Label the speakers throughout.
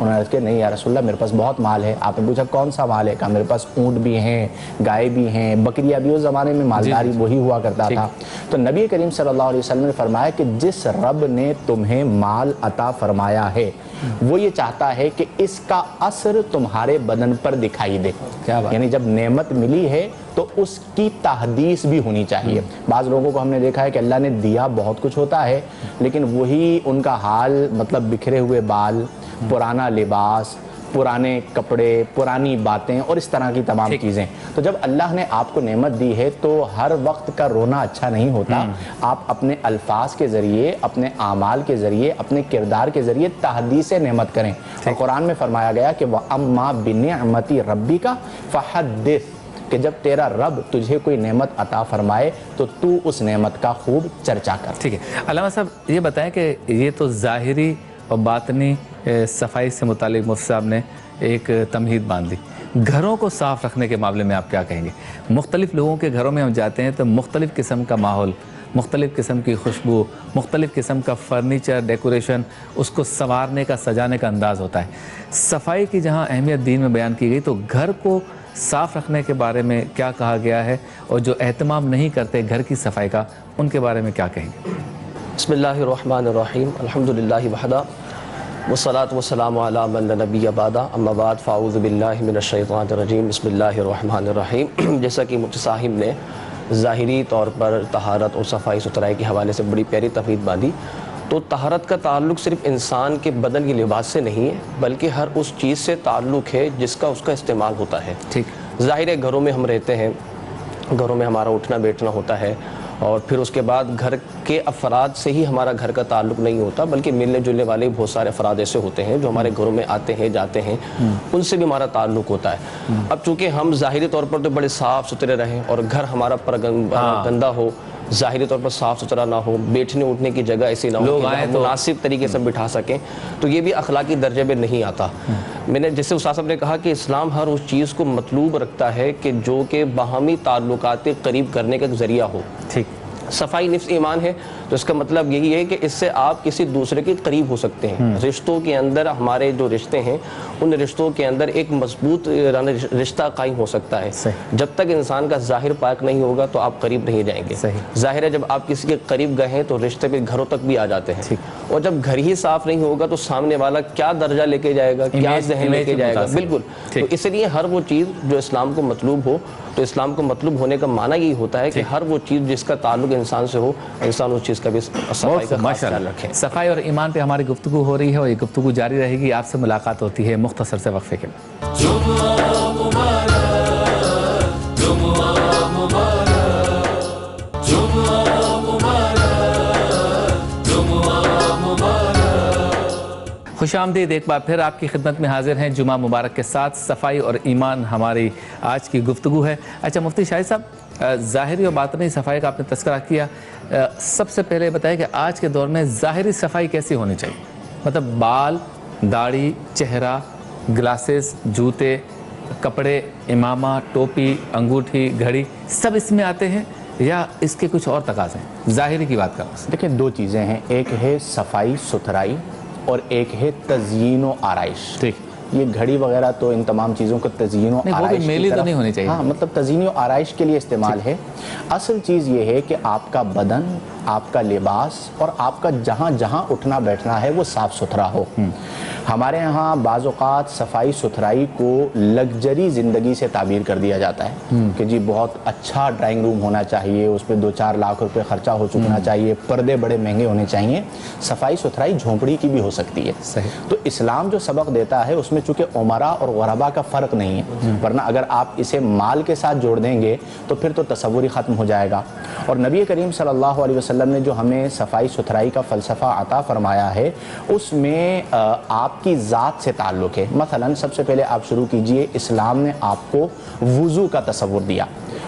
Speaker 1: انہوں نے کہا نہیں یا رسول اللہ میرے پاس بہت مال ہے. آپ نے پوچھا کون سا مال ہے؟ کہا میرے پاس اونٹ بھی ہیں, گائے بھی ہیں, بکریاں بھی. اس زمانے میں مالداری وہی ہوا کرتا تھا. تو نبی کریم صلی اللہ علیہ وسلم نے فرمایا کہ جس رب نے تمہیں مال عطا فرمایا ہے وہ یہ چاہتا ہے کہ اس کا اثر تمہارے بدن پر دکھائی دے. یعنی جب نعمت ملی ہے تو اس کی تحدیث بھی ہونی چاہیے. بعض لوگوں کو ہم نے دیکھا ہے کہ اللہ نے دیا بہت کچھ ہوتا ہے لیکن وہی ان کا حال مطلب بکھرے ہوئے بال, پرانا لباس, پرانے کپڑے, پرانی باتیں اور اس طرح کی تمام چیزیں. تو جب اللہ نے آپ کو نعمت دی ہے تو ہر وقت کا رونا اچھا نہیں ہوتا. آپ اپنے الفاظ کے ذریعے, اپنے اعمال کے ذریعے, اپنے کردار کے ذریعے تحدیث نعمت کریں. اور قرآن میں فرمایا گیا کہ وَأَمَّا بِنِعْمَتِ رَبِّكَ فَحَدِّثْ, کہ جب تیرا رب تجھے کوئی نعمت عطا فرمائے تو تو اس نعمت کا خوب چرچا کر.
Speaker 2: ٹھیک ہے علامہ صاحب, یہ بتائیں کہ یہ تو ظاہری اور باطنی صفائی سے متعلق مفتی صاحب نے ایک تمہید باندھ دی. گھروں کو صاف رکھنے کے معاملے میں آپ کیا کہیں گے؟ مختلف لوگوں کے گھروں میں ہم جاتے ہیں تو مختلف قسم کا ماحول, مختلف قسم کی خوشبو, مختلف قسم کا فرنیچر, ڈیکوریشن, اس کو سنوارنے کا, سجانے کا انداز ہوتا ہے. صفائی کی جہاں اہمیت دین میں بیان کی گئی تو گھر کو صاف رکھنے کے بارے میں کیا کہا گیا ہے, اور جو اہتمام نہیں کرتے گھر کی صفائی کا ان کے بارے میں کیا کہیں گے؟
Speaker 3: بسم اللہ الرحمن الرحیم, الحمدللہ وحدہ والصلاة والسلام علی من لا نبی بعدہ, اما بعد فاعوذ باللہ من الشیطان الرجیم, بسم اللہ الرحمن الرحیم. جیسا کہ مفتی صاحب نے ظاہری طور پر طہارت اور صفائی ستھرائی کے حوالے سے بڑی پیاری تمہید باندھی, تو طہارت کا تعلق صرف انسان کے بدن کے لباس سے نہیں ہے بلکہ ہر اس چیز سے تعلق ہے جس کا اس کا استعمال ہوتا ہے. ظاہر ہے گھروں میں ہم رہتے ہیں, گھروں میں ہمارا اٹھنا بیٹھنا ہوتا ہے, اور پھر اس کے بعد گھر کے افراد سے ہی ہمارا گھر کا تعلق نہیں ہوتا بلکہ ملنے جلنے والے بہت سارے افراد ایسے ہوتے ہیں جو ہمارے گھروں میں آتے ہیں جاتے ہیں, ان سے بھی ہمارا تعلق ہوتا ہے. اب چونکہ ہم ظاہری طور پر تو بڑے صاف ستھرے رہیں اور گھر ہمارا گندا ہو, ظاہری طور پر صاف ستھرا نہ ہو, بیٹھنے اٹھنے کی جگہ ایسی نہ ہو کہ ہم مناسب طریقے سے بٹھا سکیں, تو یہ بھی اخلاقی درجے میں نہیں آتا. میں نے جیسے استاد صاحب نے کہا کہ اسلام ہر اس چیز کو مطلوب رکھتا ہے کہ جو کہ باہمی تعلقات قریب کرنے کا ایک ذریعہ ہو. صفائی نفس ایمان ہے, تو اس کا مطلب یہی ہے کہ اس سے آپ کسی دوسرے کے قریب ہو سکتے ہیں. رشتوں کے اندر, ہمارے جو رشتے ہیں ان رشتوں کے اندر ایک مضبوط رشتہ قائم ہو سکتا ہے. جب تک انسان کا ظاہر پاک نہیں ہوگا تو آپ قریب نہیں جائیں گے. ظاہر ہے جب آپ کسی کے قریب گئے ہیں تو رشتے پہ گھروں تک بھی آ جاتے ہیں, اور جب گھر ہی صاف نہیں ہوگا تو سامنے والا کیا درجہ لے کے جائے گا, کیا ذہن لے کے جائے گا. بالکل. تو اس لیے ہر وہ چیز جو اسلام کو مطلوب ہو, تو اسلام کو مطلوب ہونے کا معنی یہی ہوتا ہے کہ ہر وہ چیز جس کا تعلق انسان سے ہو, انسان اس چیز کا بھی صفائی کا خاص خیال رکھے.
Speaker 2: صفائی اور ایمان پہ ہماری گفتگو ہو رہی ہے اور یہ گفتگو جاری رہے گی. آپ سے ملاقات ہوتی ہے مختصر سے وقفے کے بعد. خوش آمدید, ایک بار پھر آپ کی خدمت میں حاضر ہیں جمعہ مبارک کے ساتھ. صفائی اور ایمان ہماری آج کی گفتگو ہے. اچھا مفتی شاہد صاحب, ظاہری اور باطنی صفائی کا آپ نے تذکرہ کیا, سب سے پہلے بتائیں کہ آج کے دور میں ظاہری صفائی کیسی ہونی چاہیے؟ مطلب بال, داڑھی, چہرہ, گلاسز, جوتے, کپڑے, امامہ, ٹوپی, انگوٹھی, گھڑی, سب اس میں آتے ہیں یا اس کے کچھ اور تقاضے ہیں؟ ظاہری کی بات کریں.
Speaker 1: دیکھیں دو چیزیں ہیں, ایک ہے صفائی ستھرائی اور ایک ہے تزیین و آرائش. ٹھیک, یہ گھڑی وغیرہ تو ان تمام چیزوں کو تزیین و آرائش
Speaker 2: میلی تو نہیں ہونی چاہیے.
Speaker 1: ہاں, مطلب تزیین و آرائش کے لیے استعمال ہے. اصل چیز یہ ہے کہ آپ کا بدن, آپ کا لباس اور آپ کا جہاں جہاں اٹھنا بیٹھنا ہے وہ صاف ستھرا ہو. ہمارے ہاں بعض اوقات صفائی ستھرائی کو لگژری زندگی سے تعبیر کر دیا جاتا ہے کہ جی بہت اچھا ڈرائنگ روم ہونا چاہیے, اس پہ 2-4 لاکھ روپے خرچہ ہو چکنا چاہیے, پردے بڑے مہنگے ہونے چاہیے. صفائی ستھرائی جھونپڑی کی بھی ہو سکتی ہے. تو اسلام جو سبق دیتا ہے اس میں چونکہ عمرا اور غربا کا فرق نہیں ہے, ورنہ اگر آپ اسے مال کے ساتھ جوڑ دیں گے تو پھر تو تصور ہی ختم ہو جائے گا. اور نبی کریم صلی اللہ علیہ وسلم نے جو ہمیں صفائی ستھرائی کا فلسفہ عطا فرمایا ہے اس میں آپ کی ذات سے تعلق ہے. مثلا سب سے پہلے آپ شروع کیجئے, اسلام نے آپ کو وضو کا تصور دیا.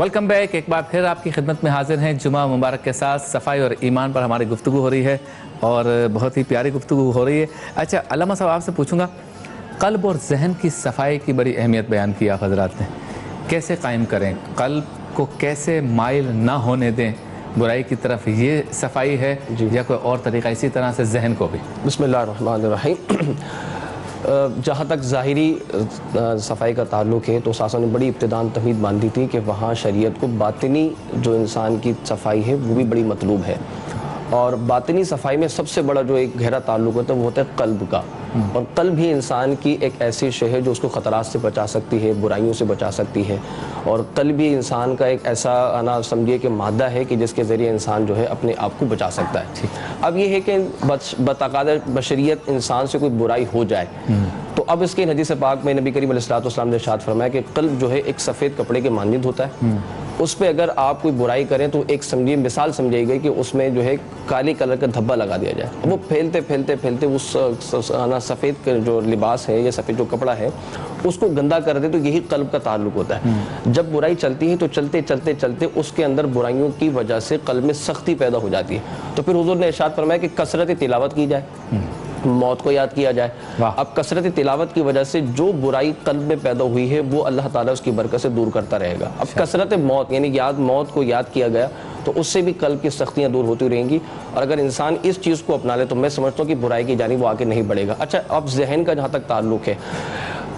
Speaker 2: ویلکم بیک، ایک بار پھر آپ کی خدمت میں حاضر ہیں جمعہ مبارک کے ساتھ۔ صفائی اور ایمان پر ہماری گفتگو ہو رہی ہے اور بہت ہی پیاری گفتگو ہو رہی ہے۔ اچھا علامہ صاحب، آپ سے پوچھوں گا، قلب اور ذہن کی صفائی کی بڑی اہمیت بیان کی آپ حضرات نے، کیسے قائم کریں قلب کو، کیسے مائل نہ ہونے دیں برائی کی طرف، یہ صفائی ہے یا کوئی اور طریقہ؟ اسی طرح سے ذہن کو بھی۔
Speaker 3: بسم اللہ الرحمن الرحیم۔ جہاں تک ظاہری صفائی کا تعلق ہے تو ساسوں نے بڑی ابتداء تمہید باندھی تھی کہ وہاں شریعت کو باطنی جو انسان کی صفائی ہے وہ بھی بڑی مطلوب ہے، اور باطنی صفائی میں سب سے بڑا جو ایک گہرا تعلق ہوتا ہے وہ ہوتا ہے قلب کا، اور قلب ہی انسان کی ایک ایسی شے ہے جو اس کو خطرات سے بچا سکتی ہے، برائیوں سے بچا سکتی ہے، اور قلب ہی انسان کا ایک ایسا انا سمجھیے کہ مادہ ہے کہ جس کے ذریعے انسان جو ہے اپنے آپ کو بچا سکتا ہے۔ اب یہ ہے کہ بتقاضۂ بشریت انسان سے کوئی برائی ہو جائے تو اب اس کے حدیث پاک میں نبی کریم علیہ الصلوۃ والسلام نے ارشاد فرمایا کہ قلب جو ہے ایک سفید کپڑے کے مانند ہوتا ہے، اس پہ اگر آپ کوئی برائی کریں تو ایک سمجھیے مثال سمجھائی گئی کہ اس میں جو ہے کالی کلر کا دھبا لگا دیا جائے، وہ پھیلتے پھیلتے پھیلتے اس سفید جو لباس ہے یا سفید جو کپڑا ہے اس کو گندا کر دے، تو یہی قلب کا تعلق ہوتا ہے۔ جب برائی چلتی ہے تو چلتے چلتے چلتے اس کے اندر برائیوں کی وجہ سے قلب میں سختی پیدا ہو جاتی ہے، تو پھر حضور نے ارشاد فرمایا کہ کثرت تلاوت کی جائے، موت کو یاد کیا جائے۔ اب کثرت تلاوت کی وجہ سے جو برائی قلب میں پیدا ہوئی ہے وہ اللہ تعالیٰ اس کی برکت سے دور کرتا رہے گا۔ اب کثرت موت یعنی موت کو یاد کیا گیا تو اس سے بھی قلب کی سختیاں دور ہوتی رہیں گی، اور اگر انسان اس چیز کو اپنا لے تو میں سمجھتا ہوں کہ برائی کی جانب وہ آگے نہیں بڑھے گا۔ اچھا، اب ذہن کا جہاں تک تعلق ہے،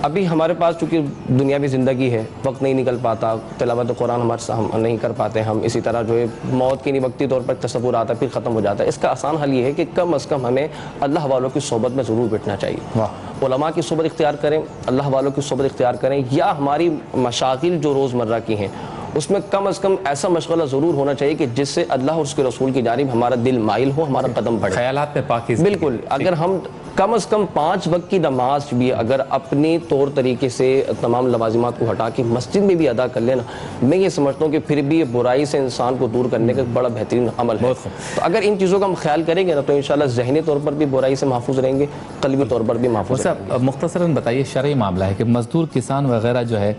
Speaker 3: ابھی ہمارے پاس چونکہ دنیاوی زندگی ہے، وقت نہیں نکل پاتا، تلاوت قرآن ہمارے ہم نہیں کر پاتے، ہم اسی طرح جو ہے موت کی نہیں وقتی طور پر تصور آتا ہے پھر ختم ہو جاتا ہے۔ اس کا آسان حل یہ ہے کہ کم از کم ہمیں اللہ والوں کی صحبت میں ضرور بیٹھنا چاہیے، علماء کی صحبت اختیار کریں، اللہ والوں کی صحبت اختیار کریں، یا ہماری مشاغل جو روزمرہ کی ہیں اس میں کم از کم ایسا مشغلہ ضرور ہونا چاہیے کہ جس سے اللہ اور اس کے رسول کی جانب ہمارا دل مائل ہو، ہمارا قدم بڑھے،
Speaker 2: خیالات میں پاکیزگی۔
Speaker 3: بالکل، اگر ہم کم از کم 5 وقت کی نماز بھی اگر اپنے طور طریقے سے تمام لوازمات کو ہٹا کے مسجد میں بھی ادا کر لینا، میں یہ سمجھتا ہوں کہ پھر بھی یہ برائی سے انسان کو دور کرنے کا بڑا بہترین عمل ہے۔ تو اگر ان چیزوں کا ہم خیال کریں گے نا تو انشاءاللہ ذہنی طور پر بھی برائی سے محفوظ رہیں گے، قلبی طور پر بھی محفوظ رہیں گے۔
Speaker 2: مختصراً بتائیے، شرعی معاملہ ہے کہ مزدور کسان وغیرہ جو ہے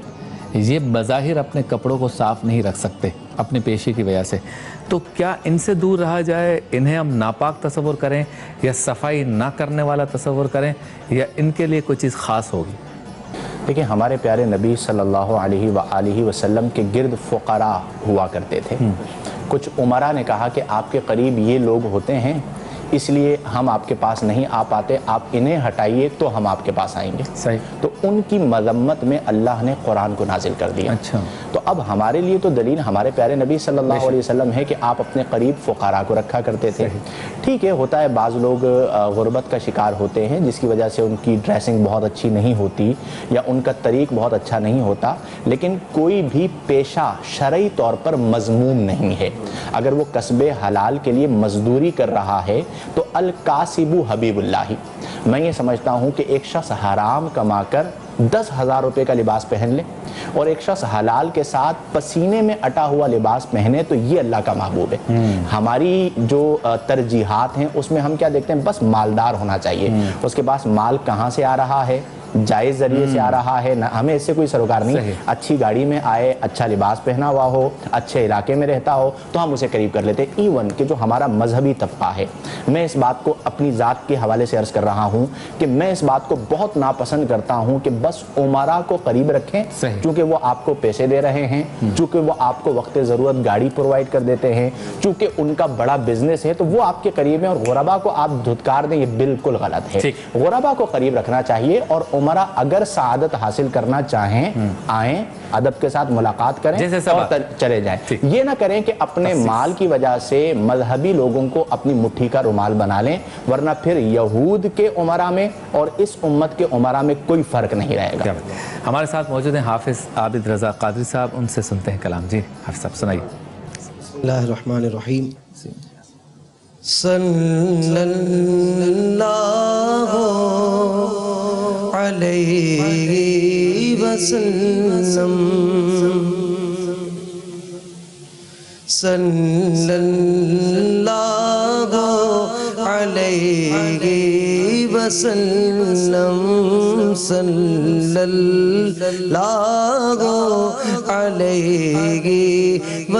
Speaker 2: یہ بظاہر اپنے کپڑوں کو صاف نہیں رکھ سکتے اپنے پیشے کی وجہ سے، تو کیا ان سے دور رہا جائے؟ انہیں ہم ناپاک تصور کریں یا صفائی نہ کرنے والا تصور کریں، یا ان کے لیے کوئی چیز خاص ہوگی؟
Speaker 1: دیکھیں، ہمارے پیارے نبی صلی اللہ علیہ وآلہ وسلم کے گرد فقراء ہوا کرتے تھے۔ کچھ عمرا نے کہا کہ آپ کے قریب یہ لوگ ہوتے ہیں اس لیے ہم آپ کے پاس نہیں آ پاتے، آپ انہیں ہٹائیے تو ہم آپ کے پاس آئیں گے۔
Speaker 2: صحیح۔
Speaker 1: تو ان کی مذمت میں اللہ نے قرآن کو نازل کر دیا۔
Speaker 2: اچھا،
Speaker 1: تو اب ہمارے لیے تو دلیل ہمارے پیارے نبی صلی اللہ علیہ وسلم ہے کہ آپ اپنے قریب فقراء کو رکھا کرتے تھے۔ ٹھیک ہے، ہوتا ہے بعض لوگ غربت کا شکار ہوتے ہیں جس کی وجہ سے ان کی ڈریسنگ بہت اچھی نہیں ہوتی یا ان کا طریق بہت اچھا نہیں ہوتا، لیکن کوئی بھی پیشہ شرعی طور پر مذموم نہیں ہے۔ اگر وہ کسب حلال کے لیے مزدوری کر رہا ہے تو الکاسب حبیب اللہ۔ میں یہ سمجھتا ہوں کہ ایک شخص حرام کما کر 10,000 روپے کا لباس پہن لے اور ایک شخص حلال کے ساتھ پسینے میں اٹا ہوا لباس پہنے تو یہ اللہ کا محبوب ہے۔ ہماری جو ترجیحات ہیں اس میں ہم کیا دیکھتے ہیں؟ بس مالدار ہونا چاہیے، اس کے پاس مال کہاں سے آ رہا ہے، جائز ذریعے سے آ رہا ہے، ہمیں اس سے کوئی سروکار نہیں۔ اچھی گاڑی میں آئے، اچھا لباس پہنا ہوا ہو، اچھے علاقے میں رہتا ہو تو ہم اسے قریب کر لیتے۔ ایون کہ جو ہمارا مذہبی طبقہ ہے، میں اس بات کو اپنی ذات کے حوالے سے عرض کر رہا ہوں کہ میں اس بات کو بہت ناپسند کرتا ہوں کہ بس عمرا کو قریب رکھیں چونکہ وہ آپ کو پیسے دے رہے ہیں، چونکہ وہ آپ کو وقت ضرورت گاڑی پرووائڈ کر دیتے ہیں، چونکہ ان کا بڑا بزنس ہے تو وہ آپ کے قریب ہیں، اور غربا کو آپ دھتکار دیں، یہ بالکل غلط ہے۔ غربا کو قریب رکھنا چاہیے، اور عمرا اگر سعادت حاصل کرنا چاہیں آئیں، ادب کے ساتھ ملاقات کریں اور چلے جائیں۔ یہ نہ کریں کہ اپنے مال کی وجہ سے مذہبی لوگوں کو اپنی مٹھی کا رومال بنا لیں، ورنہ پھر یہود کے عمرا میں اور اس امت کے عمرا میں کوئی فرق نہیں رہے گا۔
Speaker 2: ہمارے ساتھ موجود ہیں حافظ عابد رضا قادری صاحب، ان سے سنتے ہیں کلام۔ جی حافظ صاحب سنائیے۔
Speaker 4: بسم اللہ الرحمن الرحیم۔ صلی اللہ علیہ وسلم، صلی اللہ علیہ وسلم، صلی اللہ علیہ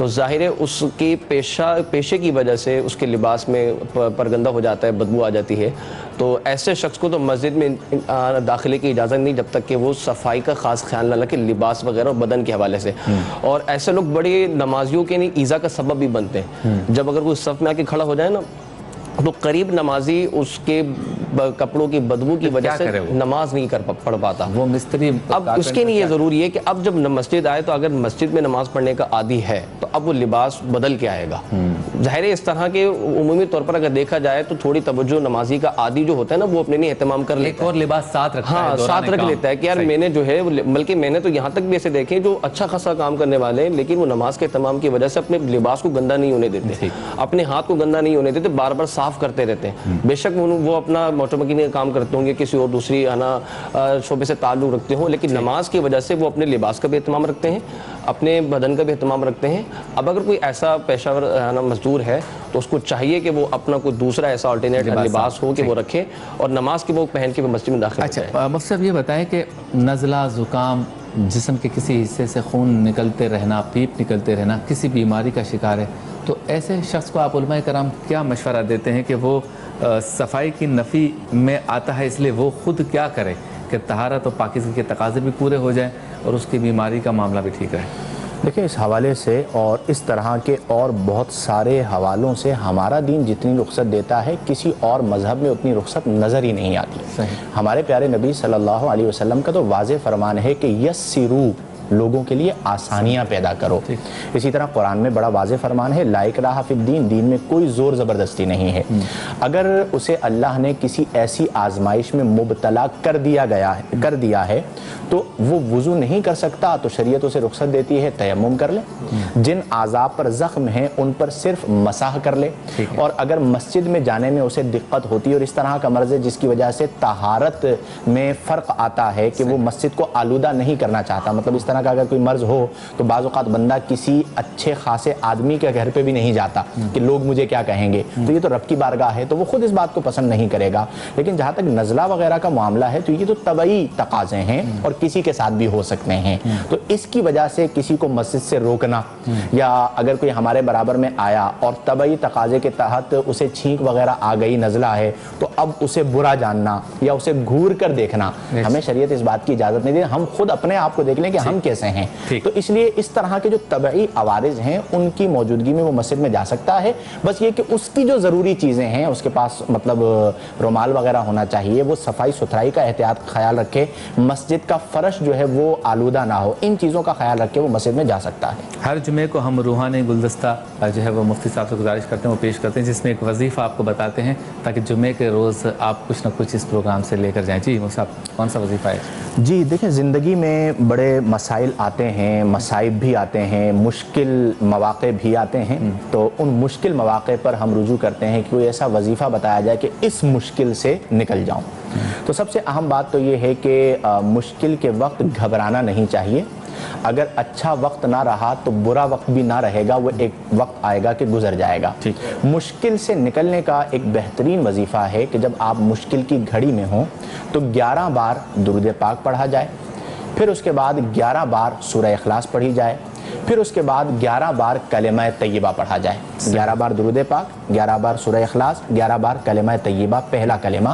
Speaker 3: تو ظاہر ہے اس کی پیشے کی وجہ سے اس کے لباس میں پرگندہ ہو جاتا ہے، بدبو آ جاتی ہے. تو ایسے شخص کو تو مسجد میں داخلے کی اجازت نہیں جب تک کہ وہ صفائی کا خاص خیال نہ رکھے لباس وغیرہ اور بدن کے حوالے سے. اور ایسے لوگ بڑے نمازیوں کے ایذا کا سبب بھی بنتے ہیں. جب اگر کوئی صف میں آ کے کھڑا ہو جائے نا تو قریب نمازی اس کے کپڑوں کی بدبو کی وجہ سے نماز نہیں پڑھ پاتا.
Speaker 2: وہ مستری
Speaker 3: اب اس کے لیے یہ ضروری ہے کہ اب جب مسجد آئے تو اگر مسجد میں نماز پڑھنے کا عادی ہے تو اب وہ لباس بدل کے آئے گا. ظاہر ہے اس طرح کے عمومی طور پر اگر دیکھا جائے تو تھوڑی توجہ نمازی کا عادی جو ہوتا ہے نا وہ اپنے لیے اہتمام کر لیتا ہے،
Speaker 2: اور لباس ساتھ رکھتا ہے،
Speaker 3: ہاں ساتھ رکھ لیتا ہے کہ یار میں نے جو ہے، بلکہ میں نے تو یہاں تک بھی ایسے دیکھے جو اچھا خاصا کام کرنے والے ہیں لیکن وہ نماز کے اہتمام کی وجہ سے اپنے لباس کو گندا نہیں ہونے دیتے، اپنے ہاتھ کو گندا نہیں ہونے دیتے، بار بار صاف کرتے رہتے ہیں. بے شک وہ اپنا موٹر مکینک کا کام کرتے ہوں گے، کسی اور دوسری شعبے سے تعلق رکھتے ہوں، لیکن نماز کی وجہ سے وہ اپنے لباس کا بھی اہتمام رکھتے ہیں، اپنے بدن کا بھی اہتمام رکھتے ہیں. اب اگر کوئی ایسا پیشہ ور مزدور ہے تو اس کو چاہیے کہ وہ اپنا کوئی دوسرا ایسا آلٹرنیٹ لباس ہو کہ وہ رکھے اور نماز کی وہ پہن کے مسجد میں داخل ہو جائے.
Speaker 2: اچھا مفتی صاحب یہ بتائیں کہ نزلہ، زکام، جسم کے کسی حصے سے خون نکلتے رہنا، پیپ نکلتے رہنا، کسی بیماری کا شکار ہے تو ایسے شخص کو آپ علماء کرام کیا مشورہ دیتے ہیں کہ وہ صفائی کی نفی میں آتا ہے اس لیے وہ خود کیا کرے کہ طہارت و پاکیزگی کے تقاضے بھی پورے ہو جائیں اور اس کی بیماری کا معاملہ بھی ٹھیک رہے؟
Speaker 1: دیکھیں اس حوالے سے اور اس طرح کے اور بہت سارے حوالوں سے ہمارا دین جتنی رخصت دیتا ہے کسی اور مذہب میں اتنی رخصت نظر ہی نہیں آتی. ہمارے پیارے نبی صلی اللہ علیہ وسلم کا تو واضح فرمان ہے کہ یسرو، لوگوں کے لیے آسانیاں پیدا کرو. اسی طرح قرآن میں بڑا واضح فرمان ہے لا اکراہ فی الدین، دین میں کوئی زور زبردستی نہیں ہے. اگر اسے اللہ نے کسی ایسی آزمائش میں مبتلا کر دیا ہے تو وہ وضو نہیں کر سکتا تو شریعت اسے رخصت دیتی ہے تیمم کر لے. جن اعضاء پر زخم ہیں ان پر صرف مسح کر لے. اور اگر مسجد میں جانے میں اسے دقت ہوتی ہے اور اس طرح کا مرض ہے جس کی وجہ سے طہارت میں فرق آتا ہے کہ وہ مسجد کو آلودہ نہیں کرنا چاہتا، مطلب اس طرح کا اگر کوئی مرض ہو تو بعض اوقات بندہ کسی اچھے خاصے آدمی کے گھر پہ بھی نہیں جاتا کہ لوگ مجھے کیا کہیں گے، تو یہ تو رب کی بارگاہ ہے تو وہ خود اس بات کو پسند نہیں کرے گا. لیکن جہاں تک نزلہ وغیرہ کا معاملہ ہے تو یہ تو طبعی تقاضے ہیں اور کسی کے ساتھ بھی ہو سکتے ہیں. تو اس کی وجہ سے کسی کو مسجد سے روکنا یا اگر کوئی ہمارے برابر میں آیا اور طبعی تقاضے کے تحت اسے چھینک وغیرہ آ گئی، نزلہ ہے، تو اب اسے برا جاننا یا اسے گھور کر دیکھنا ہمیں شریعت اس بات کی اجازت نہیں دی. ہم خود اپنے آپ کو دیکھ لیں کہ ہم کیسے ہیں. تو اس لیے اس طرح کے جو طبعی عوارض ہیں ان کی موجودگی میں وہ مسجد میں جا سکتا ہے. بس یہ کہ اس کی جو ضروری چیزیں ہیں اس کے پاس مطلب رومال وغیرہ ہونا چاہیے، وہ صفائی ستھرائی کا احتیاط خیال رکھے، مسجد کا فرش جو ہے وہ آلودہ نہ ہو، ان چیزوں کا خیال رکھ کے وہ مسجد میں جا سکتا ہے.
Speaker 2: ہر جمعے کو ہم روحانی گلدستہ جو ہے وہ مفتی صاحب سے گزارش کرتے ہیں، وہ پیش کرتے ہیں جس میں ایک وظیفہ آپ کو بتاتے ہیں تاکہ جمعے کے روز آپ کچھ نہ کچھ اس پروگرام سے لے کر جائیں. جی مفتی صاحب کون سا وظیفہ ہے؟
Speaker 1: جی دیکھیں زندگی میں بڑے مسائل آتے ہیں، مصائب بھی آتے ہیں، مشکل مواقع بھی آتے ہیں. تو ان مشکل مواقع پر ہم رجوع کرتے ہیں کہ کوئی ایسا وظیفہ بتایا جائے کہ اس مشکل سے نکل جاؤں. تو سب سے اہم بات تو یہ ہے کہ مشکل کے وقت گھبرانا نہیں چاہیے. اگر اچھا وقت نہ رہا تو برا وقت بھی نہ رہے گا، وہ ایک وقت آئے گا کہ گزر جائے گا. مشکل سے نکلنے کا ایک بہترین وظیفہ ہے کہ جب آپ مشکل کی گھڑی میں ہوں تو 11 بار درود پاک پڑھا جائے، پھر اس کے بعد 11 بار سورہ اخلاص پڑھی جائے، پھر اس کے بعد 11 بار کلمہ طیبہ پڑھا جائے. 11 بار درود پاک، 11 بار سورہ اخلاص، 11 بار کلمہ طیبہ پہلا کلمہ،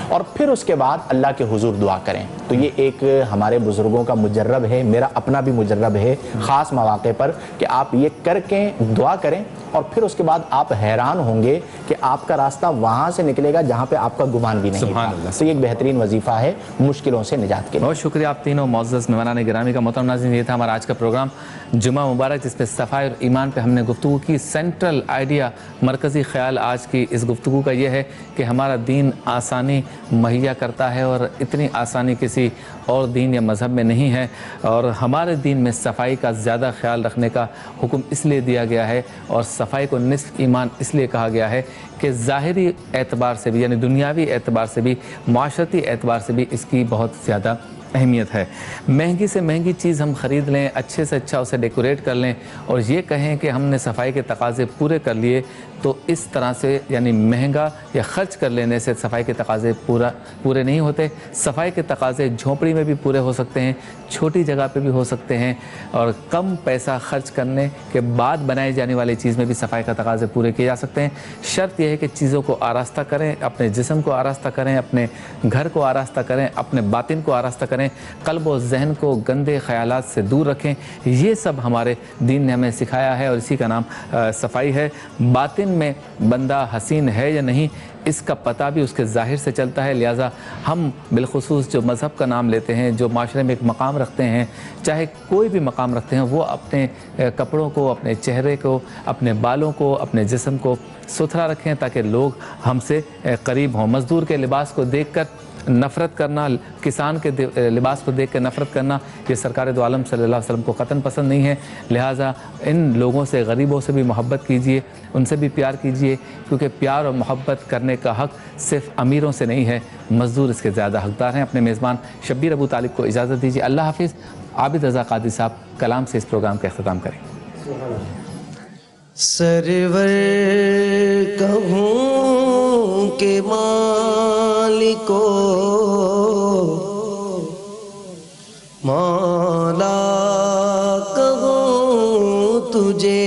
Speaker 1: اور پھر اس کے بعد اللہ کے حضور دعا کریں. تو یہ ایک ہمارے بزرگوں کا مجرب ہے، میرا اپنا بھی مجرب ہے خاص مواقع پر کہ آپ یہ کر کے دعا کریں اور پھر اس کے بعد آپ حیران ہوں گے کہ آپ کا راستہ وہاں سے نکلے گا جہاں پہ آپ کا گمان بھی نہیں تھا. تو یہ ایک بہترین وظیفہ ہے مشکلوں سے نجات کے لیے.
Speaker 2: بہت شکریہ آپ تینوں معزز مہمانان گرامی کا. محترم ناظرین یہ تھا ہمارا آج کا پروگرام جمعہ مبارک جس پہ صفائی اور ایمان پہ ہم نے گفتگو کی. سینٹرل آئیڈیا، مرکزی خیال آج کی اس گفتگو کا یہ ہے کہ ہمارا دین آسانی مہیا کرتا ہے اور اتنی آسانی کسی اور دین یا مذہب میں نہیں ہے، اور ہمارے دین میں صفائی کا زیادہ خیال رکھنے کا حکم اس لیے دیا گیا ہے اور صفائی کو نصف ایمان اس لیے کہا گیا ہے کہ ظاہری اعتبار سے بھی یعنی دنیاوی اعتبار سے بھی، معاشرتی اعتبار سے بھی اس کی بہت زیادہ اہمیت ہے. مہنگی سے مہنگی چیز ہم خرید لیں، اچھے سے اچھا اسے ڈیکوریٹ کر لیں اور یہ کہیں کہ ہم نے صفائی کے تقاضے پورے کر لیے تو اس طرح سے یعنی مہنگا یا خرچ کر لینے سے صفائی کے تقاضے پورے نہیں ہوتے۔ صفائی کے تقاضے جھونپڑی میں بھی پورے ہو سکتے ہیں، چھوٹی جگہ پہ بھی ہو سکتے ہیں، اور کم پیسہ خرچ کرنے کے بعد بنائی جانے والی چیز میں بھی صفائی کا تقاضے پورے کیے جا سکتے ہیں۔ شرط یہ ہے کہ چیزوں کو آراستہ کریں، اپنے جسم کو آراستہ کریں، اپنے گھر کو آراستہ کریں، اپنے باطن کو آراستہ کریں، قلب و ذہن کو گندے خیالات سے دور رکھیں۔ یہ سب ہمارے دین نے ہمیں سکھایا ہے، اور اسی کا نام صفائی ہے۔ باطن میں بندہ حسین ہے یا نہیں، اس کا پتہ بھی اس کے ظاہر سے چلتا ہے، لہٰذا ہم بالخصوص جو مذہب کا نام لیتے ہیں، جو معاشرے میں ایک مقام رکھتے ہیں، چاہے کوئی بھی مقام رکھتے ہیں، وہ اپنے کپڑوں کو، اپنے چہرے کو، اپنے بالوں کو، اپنے جسم کو ستھرا رکھیں تاکہ لوگ ہم سے قریب ہوں۔ مزدور کے لباس کو دیکھ کر نفرت کرنا، کسان کے لباس کو دیکھ کر نفرت کرنا، یہ سرکار دو عالم صلی اللہ علیہ وسلم کو قطعاً پسند نہیں ہے۔ لہٰذا ان لوگوں سے، غریبوں سے بھی محبت کیجئے، ان سے بھی پیار کیجئے، کیونکہ پیار اور محبت کرنے کا حق صرف امیروں سے نہیں ہے، مزدور اس کے زیادہ حقدار ہیں۔ اپنے میزبان شبیر ابو طالب کو اجازت دیجیے۔ اللہ حافظ۔ عابد رضا قادری صاحب کلام سے اس پروگرام کا اختتام کریں۔
Speaker 4: سرور کہوں کہ مالکو مولا کہوں تجھے،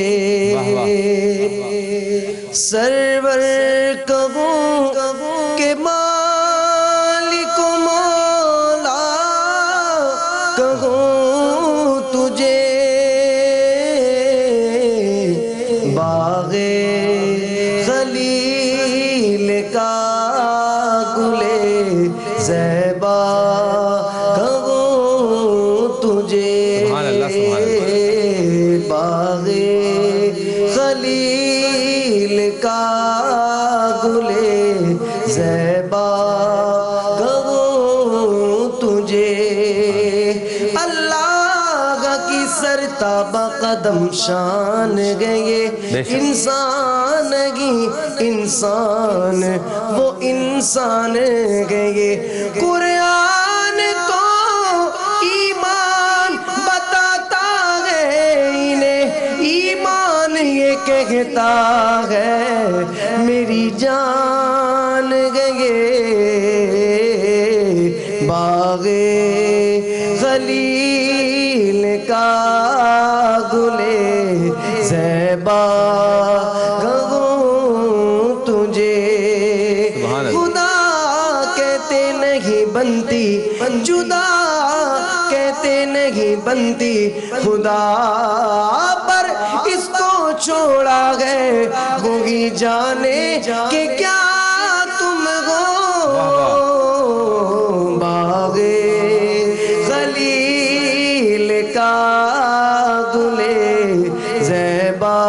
Speaker 4: سرور کہوں کہ مالکو مولا کہوں تجھے، باغ خلیل کا گلے زیبا کہوں تجھے، باغ خلیل کا گلے زیبا کہوں تجھے، اللہ کی سرتابہ قدم شان گئے انسان گی، انسان وہ انسان گئے، قرآن تو ایمان بتاتا ہے انہیں، ایمان یہ کہتا ہے میری جان گئے، باغ خلیل کا گلے زیبا کہوں تجھے، خدا کہتے نہیں بنتی جدا، کہتے نہیں بنتی خدا پر، اس کو چھوڑا ہے وہی جانے کہ کیا تم ہو، باغ خلیل کا گلے زیبا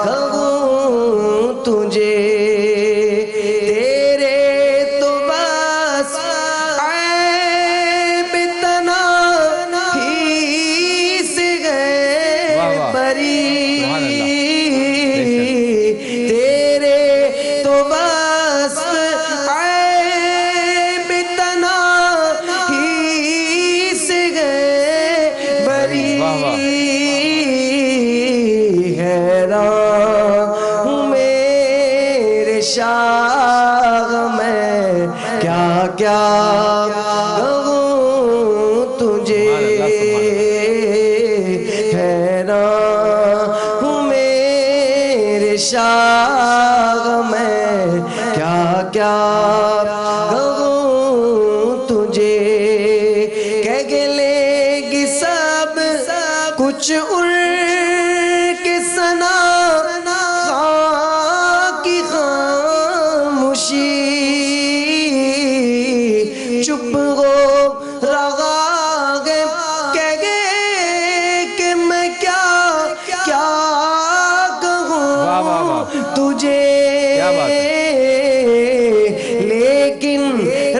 Speaker 4: کہوں تجھے، تیرے تو بس عیب تنا ہی سے گئے بری، تیرے تو بس عیب تنا ہی سے گئے بری، حیران ہوں میرے شاہ میں کیا کیا کہوں تجھے، حیران ہوں میرے شاہ میں کیا کیا کہوں تجھے، کہہ لے گی سب کچھ ان کے ثنا، خاک کی خاموشی، چپ ہو رہا ہے کہہ گئے کہ میں کیا کہوں تجھے، لیکن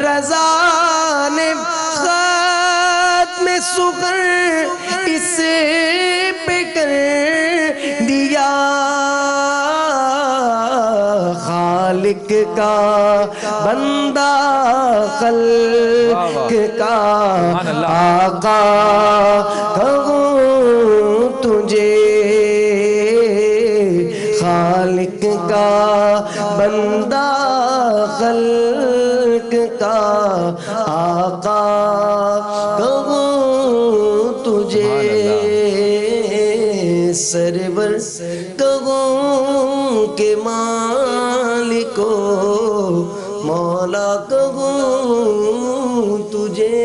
Speaker 4: رضا نے ختم سخن اس پہ کر دیا، خالق کا بندہ خلق کا آقا کہوں تجھے، خالق بندہ خلق کا آقا کہوں تجھے سرور کہوں کہ مالکو مولا کہوں تجھے